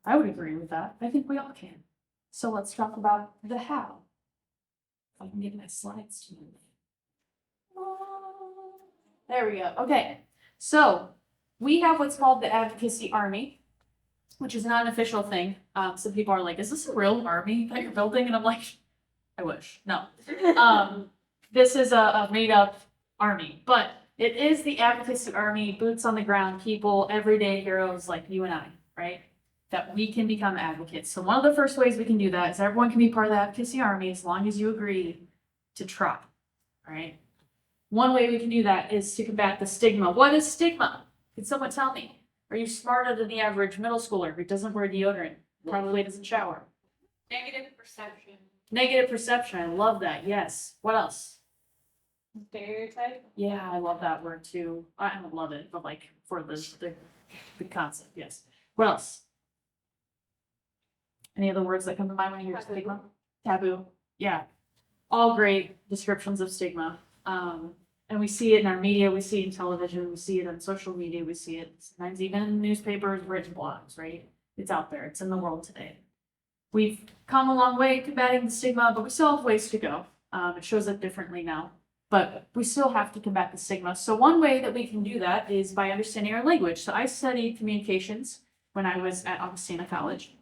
I would agree with that. I think we all can. So let's talk about the how. If I can get my slides to move. There we go. Okay. So we have what's called the Advocacy Army, which is not an official thing. Some people are like, "Is this a real army that you're building?" And I'm like, I wish. No. This is a made up army, but it is the Advocacy Army, boots on the ground people, everyday heroes like you and I, right? That we can become advocates. So one of the first ways we can do that is everyone can be part of the Advocacy Army as long as you agree to try, right? One way we can do that is to combat the stigma. What is stigma? Can someone tell me? Are you smarter than the average middle schooler who doesn't wear deodorant, probably doesn't shower? Negative perception. Negative perception, I love that, yes. What else? Stereotype. Yeah, I love that word too. I don't love it, but like for the concept, yes. What else? Any other words that come to mind when you hear stigma? Taboo. Yeah. All great descriptions of stigma. And we see it in our media, we see it in television, we see it on social media, we see it sometimes even in newspapers, written blogs, right? It's out there, it's in the world today. We've come a long way combating the stigma, but we still have ways to go. It shows up differently now, but we still have to combat the stigma. So one way that we can do that is by understanding our language. So I studied communications when I was at Muscatine College.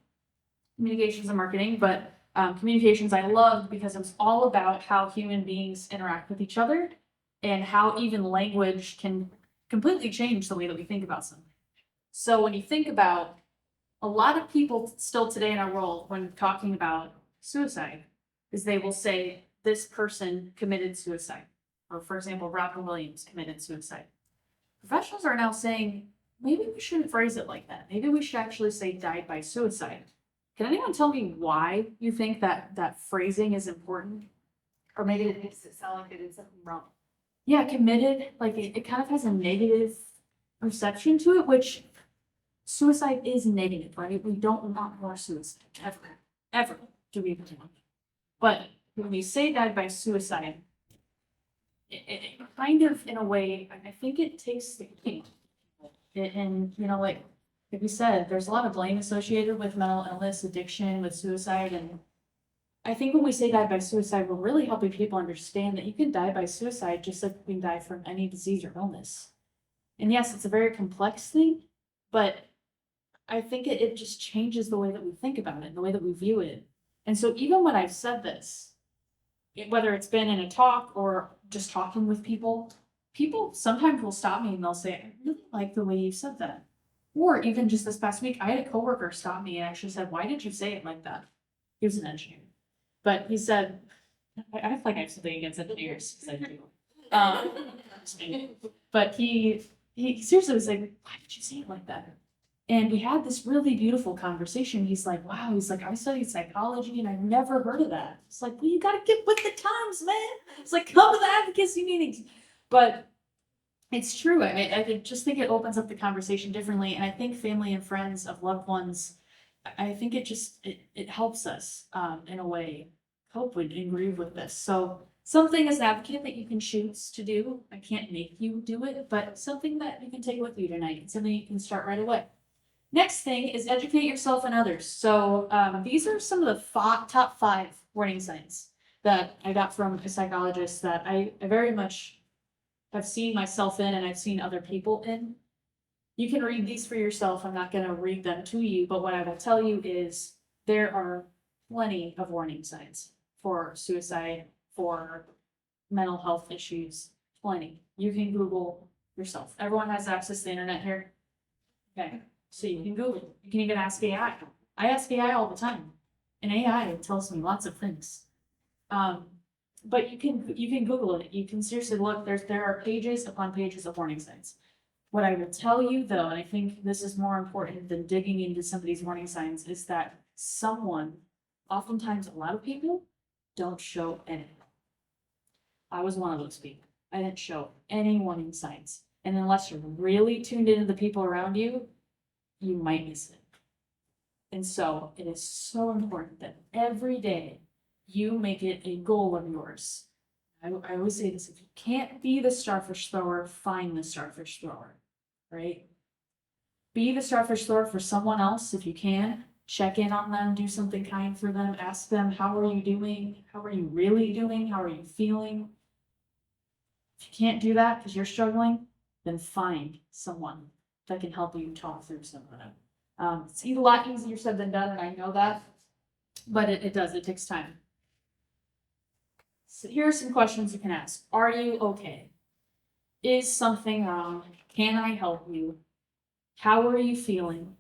Communications and marketing, but communications I loved because it was all about how human beings interact with each other and how even language can completely change the way that we think about something. So when you think about a lot of people still today in our world, when talking about suicide, is they will say this person committed suicide. Or for example, Robin Williams committed suicide. Professionals are now saying, maybe we shouldn't phrase it like that. Maybe we should actually say died by suicide. Can anyone tell me why you think that phrasing is important? Or maybe It makes it sound like they did something wrong. yeah, committed, like it kind of has a negative perception to it, which suicide is negative, right? We don't want more suicide, ever do we want it. But when we say died by suicide, it kind of, in a way, I think it takes the pain. And, you know, like we said, there's a lot of blame associated with mental illness, addiction, with suicide. And I think when we say die by suicide, we're really helping people understand that you can die by suicide just like you can die from any disease or illness. And yes, it's a very complex thing, but I think it just changes the way that we think about it, the way that we view it. And so even when I've said this, whether it's been in a talk or just talking with people sometimes will stop me and they'll say, I really like the way you said that. Or even just this past week, I had a coworker stop me and actually said, why did you say it like that? He was an engineer. But he said, I feel like I have something against engineers, 'cause I do. Just kidding. But he seriously was like, why did you say it like that? And we had this really beautiful conversation. He's like, wow, he's like, I studied psychology and I've never heard of that. It's like, well, you gotta get with the times, man. It's like, come to the advocacy meetings. But it's true. Just think it opens up the conversation differently. And I think family and friends of loved ones, I think it helps us in a way cope with and grieve with this. So something as an advocate that you can choose to do. I can't make you do it, but something that you can take with you tonight, something you can start right away. Next thing is educate yourself and others. So these are some of the top 5 warning signs that I got from a psychologist that I very much have seen myself in and I've seen other people in. You can read these for yourself. I'm not going to read them to you, but what I will tell you is there are plenty of warning signs for suicide, for mental health issues, plenty. You can Google yourself. Everyone has access to the internet here. Okay, so you can Google. You can even ask AI. I ask AI all the time, and AI tells me lots of things. But you can Google it. You can seriously look. There are pages upon pages of warning signs. What I will tell you though, and I think this is more important than digging into some of these warning signs, is that oftentimes a lot of people don't show any. I was one of those people. I didn't show any warning signs. And unless you're really tuned into the people around you, you might miss it. And so it is so important that every day you make it a goal of yours. I always say this, if you can't be the starfish thrower, find the starfish thrower, right? Be the starfish thrower for someone else if you can. Check in on them, do something kind for them, ask them, how are you doing? How are you really doing? How are you feeling? If you can't do that because you're struggling, then find someone that can help you talk through some of that. It's a lot easier said than done, and I know that, but it does, it takes time. So here are some questions you can ask. Are you okay? Is something wrong? Can I help you? How are you feeling?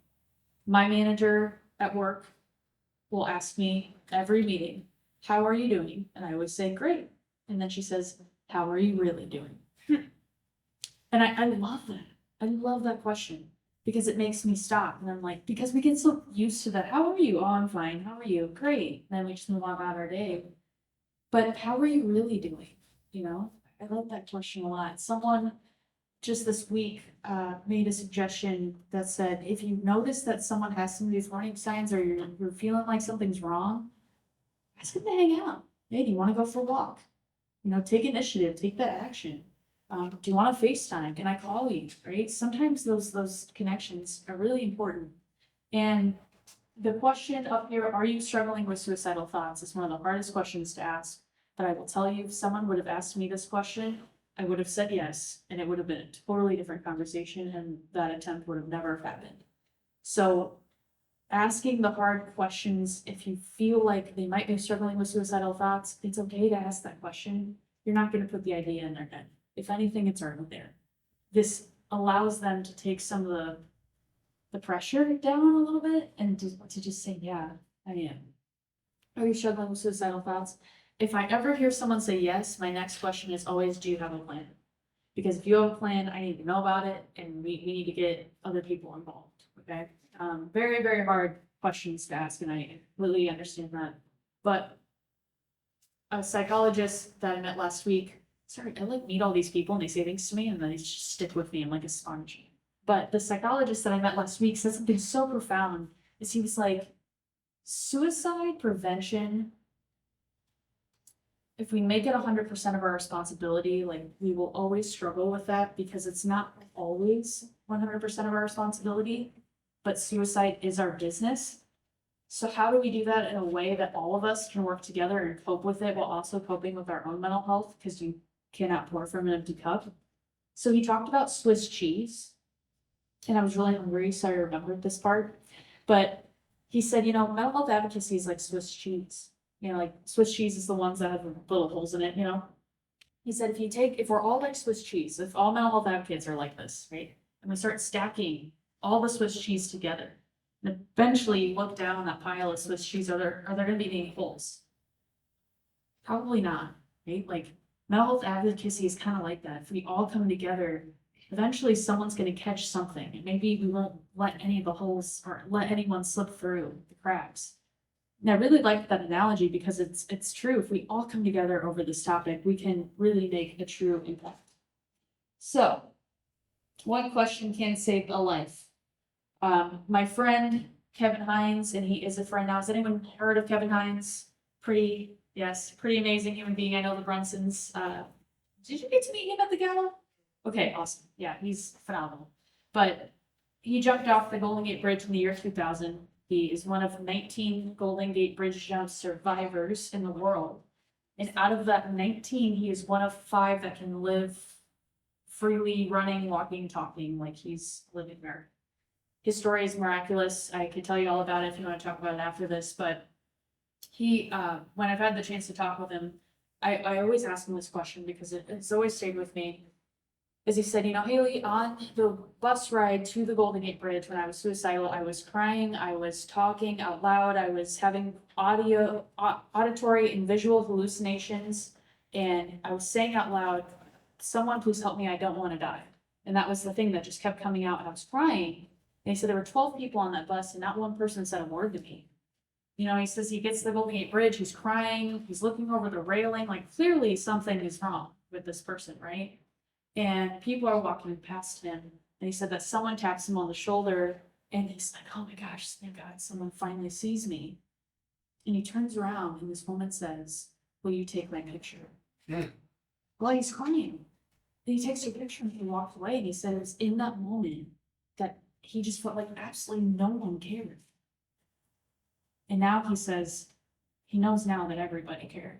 My manager at work will ask me every meeting, how are you doing? And I always say, great. And then she says, how are you really doing? And I love that. I love that question because it makes me stop. And I'm like, because we get so used to that. How are you? Oh, I'm fine. How are you? Great. And then we just move on about our day. But how are you really doing? You know, I love that question a lot. Someone just this week made a suggestion that said, if you notice that someone has some of these warning signs or you're feeling like something's wrong, ask them to hang out. Hey, do you want to go for a walk? You know, take initiative, take that action. Do you want to FaceTime? Can I call you? Right? Sometimes those connections are really important. And the question up here, are you struggling with suicidal thoughts, is one of the hardest questions to ask. But I will tell you, if someone would have asked me this question, I would have said yes, and it would have been a totally different conversation, and that attempt would have never happened. So asking the hard questions, if you feel like they might be struggling with suicidal thoughts, it's okay to ask that question. You're not going to put the idea in their head. If anything, it's already there. This allows them to take some of the pressure down a little bit and to just say, yeah, I am. Are you struggling with suicidal thoughts? If I ever hear someone say yes, my next question is always, do you have a plan? Because if you have a plan, I need to know about it, and we need to get other people involved, okay? Very, very hard questions to ask, and I completely understand that. But a psychologist that I met last week, sorry, I like meet all these people and they say things to me and they just stick with me. I'm like a sponge. But the psychologist that I met last week said something so profound. Is he was like, suicide prevention, if we make it 100% of our responsibility, like we will always struggle with that because it's not always 100% of our responsibility, but suicide is our business. So how do we do that in a way that all of us can work together and cope with it while also coping with our own mental health? Because you cannot pour from an empty cup. So he talked about Swiss cheese, and I was really hungry, so I remembered this part. But he said, you know, mental health advocacy is like Swiss cheese. You know, like Swiss cheese is the ones that have little holes in it, you know? He said, if we're all like Swiss cheese, if all mental health advocates are like this, right? And we start stacking all the Swiss cheese together, And eventually you look down that pile of Swiss cheese, are there gonna be any holes? Probably not, right? Like mental health advocacy is kind of like that. If we all come together, eventually someone's gonna catch something. And maybe we won't let any of the holes or let anyone slip through the cracks. And I really like that analogy because it's true. If we all come together over this topic, we can really make a true impact. So, one question can save a life. My friend Kevin Hines, and he is a friend now. Has anyone heard of Kevin Hines? Pretty amazing human being. I know the Brunsons. Did you get to meet him at the gala? Okay, awesome. Yeah, he's phenomenal. But he jumped off the Golden Gate Bridge in the year 2000. He is one of 19 Golden Gate Bridge jump survivors in the world. And out of that 19, he is one of 5 that can live freely running, walking, talking like he's living there. His story is miraculous. I could tell you all about it if you want to talk about it after this, but he, when I've had the chance to talk with him, I always ask him this question because it's always stayed with me. As he said, Haley, on the bus ride to the Golden Gate Bridge when I was suicidal, I was crying, I was talking out loud, I was having auditory and visual hallucinations, and I was saying out loud, someone please help me, I don't want to die. And that was the thing that just kept coming out, and I was crying. And he said there were 12 people on that bus, and not one person said a word to me. He says he gets to the Golden Gate Bridge, he's crying, he's looking over the railing, like clearly something is wrong with this person, right? And people are walking past him, and he said that someone taps him on the shoulder, and he's like, oh my gosh, thank God, someone finally sees me. And he turns around, and this woman says, will you take my picture? Well, he's crying. And he takes her picture, and he walked away, and he said it was in that moment that he just felt like absolutely no one cared. And now he says, he knows now that everybody cared,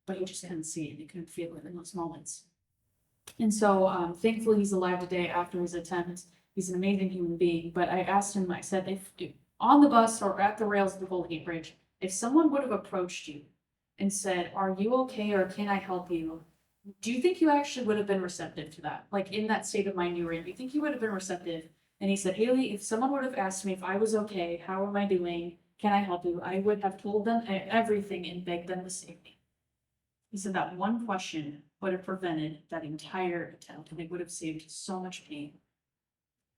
but he just couldn't see it, he couldn't feel it in those moments. And so thankfully he's alive today after his attempt. He's an amazing human being. But I asked him, I said, if on the bus or at the rails of the Golden Gate Bridge, if someone would have approached you and said, are you okay or can I help you? Do you think you actually would have been receptive to that? Like in that state of mind you were in, do you think you would have been receptive? And he said, Haley, if someone would have asked me if I was okay, how am I doing? Can I help you? I would have told them everything and begged them to save me. He said that one question would have prevented that entire attempt, and it would have saved so much pain.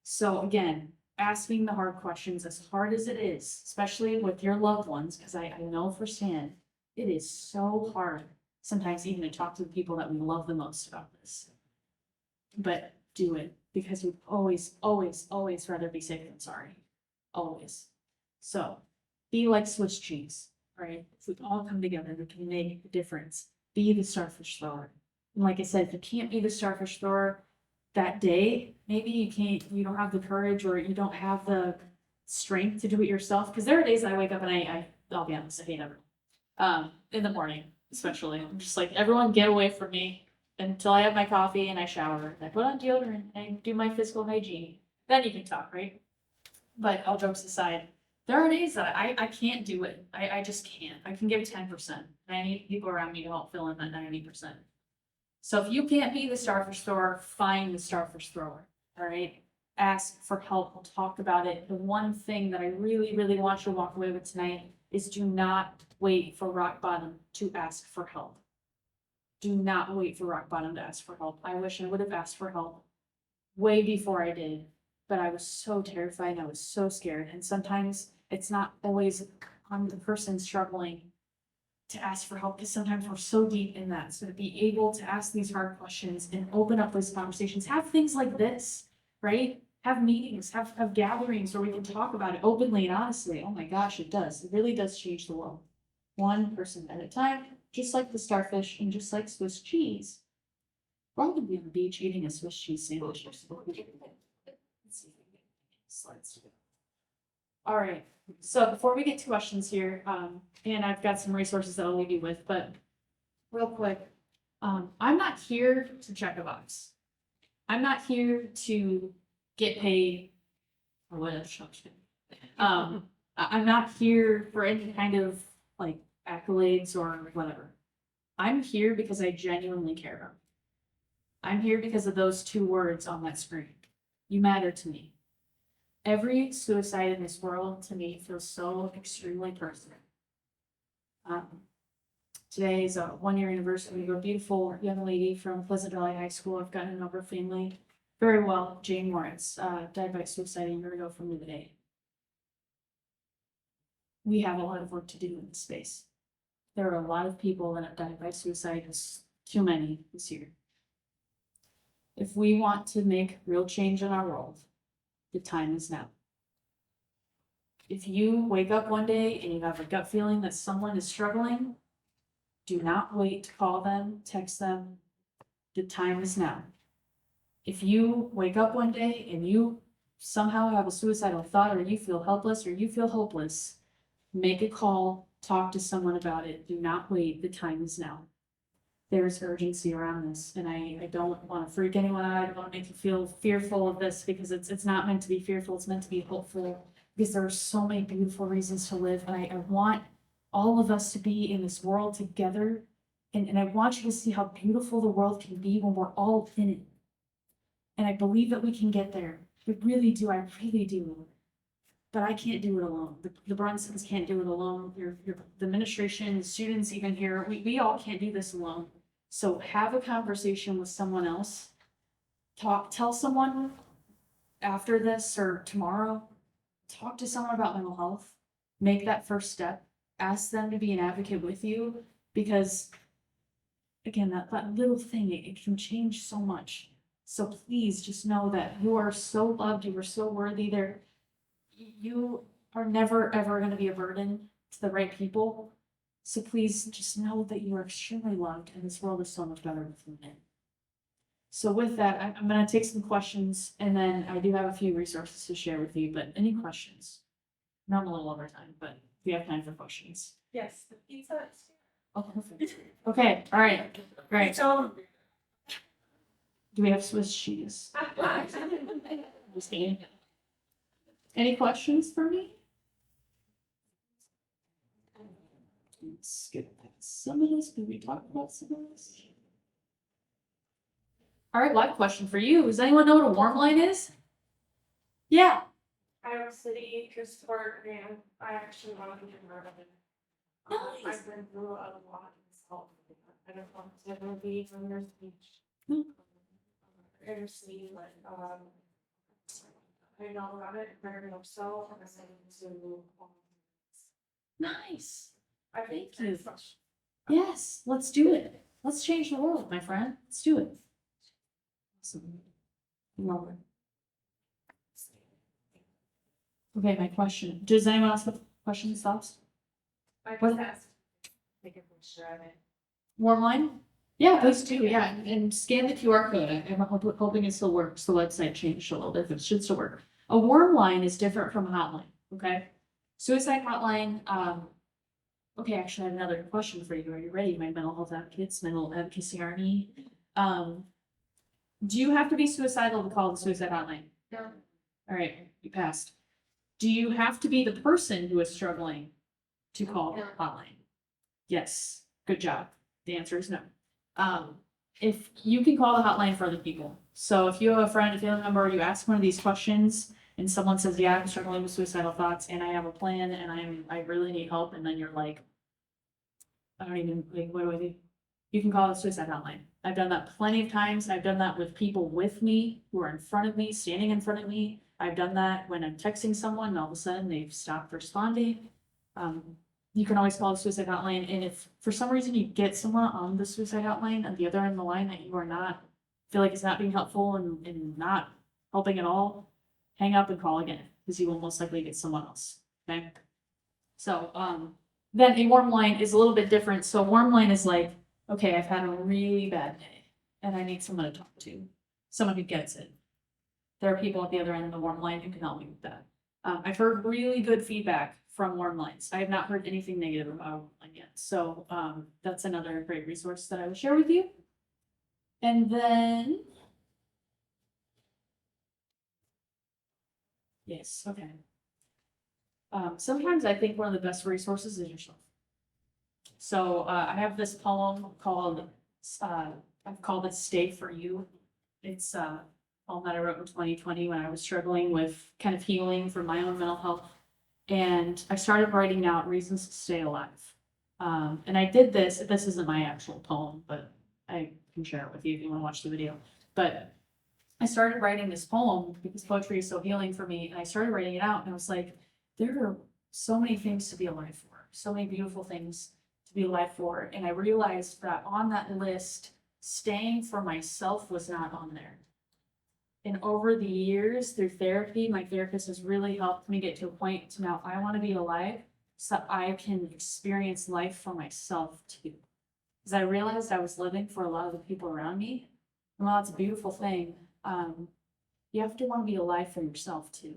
So again, asking the hard questions, as hard as it is, especially with your loved ones, because I know firsthand, it is so hard sometimes even to talk to the people that we love the most about this. But do it, because we'd always, always, always rather be safe than sorry. Always. So be like Swiss cheese, right? If we all come together, we can make a difference. Be the starfish thrower. And like I said, if you can't be the starfish thrower that day, maybe you don't have the courage or you don't have the strength to do it yourself. Because there are days that I wake up and I'll be honest, I hate everyone. In the morning, especially. I'm just like, everyone get away from me until I have my coffee and I shower. And I put on deodorant and I do my physical hygiene. Then you can talk, right? But all jokes aside, there are days that I can't do it. I just can't. I can give 10%. And I need people around me to help fill in that 90%. So if you can't be the starfish thrower, find the starfish thrower. All right. Ask for help. We'll talk about it. The one thing that I really, really want you to walk away with tonight is do not wait for rock bottom to ask for help. Do not wait for rock bottom to ask for help. I wish I would have asked for help way before I did. But I was so terrified, I was so scared. And sometimes it's not always on the person struggling to ask for help, because sometimes we're so deep in that. So to be able to ask these hard questions and open up those conversations, have things like this, right? Have meetings, have gatherings where we can talk about it openly and honestly. Oh my gosh, it does. It really does change the world. One person at a time, just like the starfish and just like Swiss cheese. We're all gonna be on the beach eating a Swiss cheese sandwich. Slides. All right, so before we get to questions here, and I've got some resources that I'll leave you with, but real quick, I'm not here to check a box. I'm not here to get paid or whatever. I'm not here for any kind of like accolades or whatever. I'm here because I genuinely care. I'm here because of those 2 words on that screen. You matter to me. Every suicide in this world to me feels so extremely personal. Today is a 1 year anniversary of a beautiful young lady from Pleasant Valley High School. I've gotten to know her family very well. Jane Moritz died by suicide a year ago from today. We have a lot of work to do in this space. There are a lot of people that have died by suicide. It's too many this year. If we want to make real change in our world, the time is now. If you wake up one day and you have a gut feeling that someone is struggling, do not wait to call them, text them. The time is now. If you wake up one day and you somehow have a suicidal thought, or you feel helpless, or you feel hopeless, make a call, talk to someone about it. Do not wait. The time is now. There's urgency around this, and I don't want to freak anyone out. I don't want to make you feel fearful of this, because it's not meant to be fearful. It's meant to be hopeful, because there are so many beautiful reasons to live, and I want all of us to be in this world together, and I want you to see how beautiful the world can be when we're all in it. And I believe that we can get there. I really do. I really do. But I can't do it alone. The Brunsons can't do it alone. The administration, the students even here, we all can't do this alone. So have a conversation with someone else. Tell someone after this or tomorrow, talk to someone about mental health. Make that first step. Ask them to be an advocate with you, because again, that little thing, it can change so much. So please just know that you are so loved, you are so worthy. You are never, ever going to be a burden to the right people. So please just know that you are extremely loved, and this world is so much better with you in it. So with that, I'm going to take some questions, and then I do have a few resources to share with you, but any questions? No, I'm a little over time, but we have time for questions. Yes, the pizza is Oh, perfect. Okay, all right, great. So. Do we have Swiss cheese? Just kidding. Any questions for me? Let's get past some of this. Did we talk about some of this? All right, well, I have a question for you. Does anyone know what a warm line is? Yeah. Iowa City, Christopher, and I actually want to be a it. Nice. I've been through a lot myself. I don't want to ever be on your speech. Intercity, but I know about it very much so, and I'm saying to. Nice. I think Thank you. it's much. Yes, let's do it. Let's change the world, my friend. Let's do it. Awesome. Love it. Okay, my question. Does anyone else have questions, thoughts? I What- just asked. Make a picture of it. Warm line? Yeah, please do, yeah, and scan the QR code. I'm hoping it still works. The website changed a little bit, but it should still work. A warm line is different from a hotline, okay? Suicide hotline, okay, actually, I have another question for you. Are you ready, my mental health advocates, mental advocacy army? Do you have to be suicidal to call the suicide hotline? No. All right, you passed. Do you have to be the person who is struggling to call the No. hotline? Yes, good job. The answer is no. If you can call the hotline for other people. So if you have a friend, a family member, you ask one of these questions and someone says, yeah, I'm struggling with suicidal thoughts and I have a plan and I really need help. And then you're like, I don't even, like, what do I do? You can call the suicide hotline. I've done that plenty of times. I've done that with people with me who are in front of me, standing in front of me. I've done that when I'm texting someone and all of a sudden they've stopped responding. You can always call the suicide hotline, and if for some reason you get someone on the suicide hotline on the other end of the line that you are not, feel like it's not being helpful and not helping at all, hang up and call again, because you will most likely get someone else, okay? So, then a warm line is a little bit different. So a warm line is like, okay, I've had a really bad day, and I need someone to talk to, someone who gets it. There are people at the other end of the warm line who can help me with that. I've heard really good feedback from warm lines. I have not heard anything negative about warm line yet. So that's another great resource that I will share with you. And then, yes, okay. Sometimes I think one of the best resources is yourself. So I have this poem called, I've called it Stay For You. It's poem that I wrote in 2020 when I was struggling with kind of healing from my own mental health. And I started writing out reasons to stay alive. And I did this isn't my actual poem, but I can share it with you if you want to watch the video. But I started writing this poem because poetry is so healing for me. And I started writing it out and I was like, there are so many things to be alive for, so many beautiful things to be alive for. And I realized that on that list, staying for myself was not on there. And over the years, through therapy, my therapist has really helped me get to a point to now I want to be alive so I can experience life for myself too. Because I realized I was living for a lot of the people around me. And while it's a beautiful thing, you have to want to be alive for yourself too.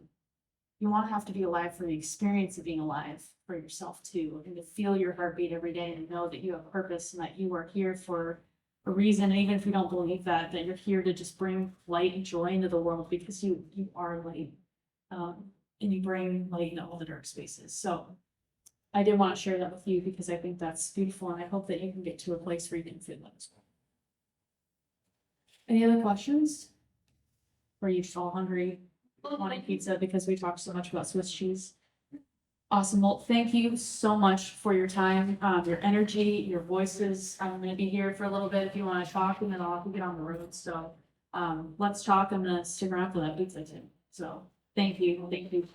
You want to have to be alive for the experience of being alive for yourself too, and to feel your heartbeat every day and know that you have purpose and that you are here for a reason. And even if you don't believe that you're here to just bring light and joy into the world because you are light, and you bring light into all the dark spaces. So I did want to share that with you because I think that's beautiful, and I hope that you can get to a place where you can feel that as well. Any other questions? Or are you just all hungry, wanting pizza because we talked so much about Swiss cheese? Awesome. Well, thank you so much for your time, your energy, your voices. I'm going to be here for a little bit if you want to talk, and then I'll have to get on the road. So let's talk. I'm going to stick around for that pizza too. So thank you. Thank you.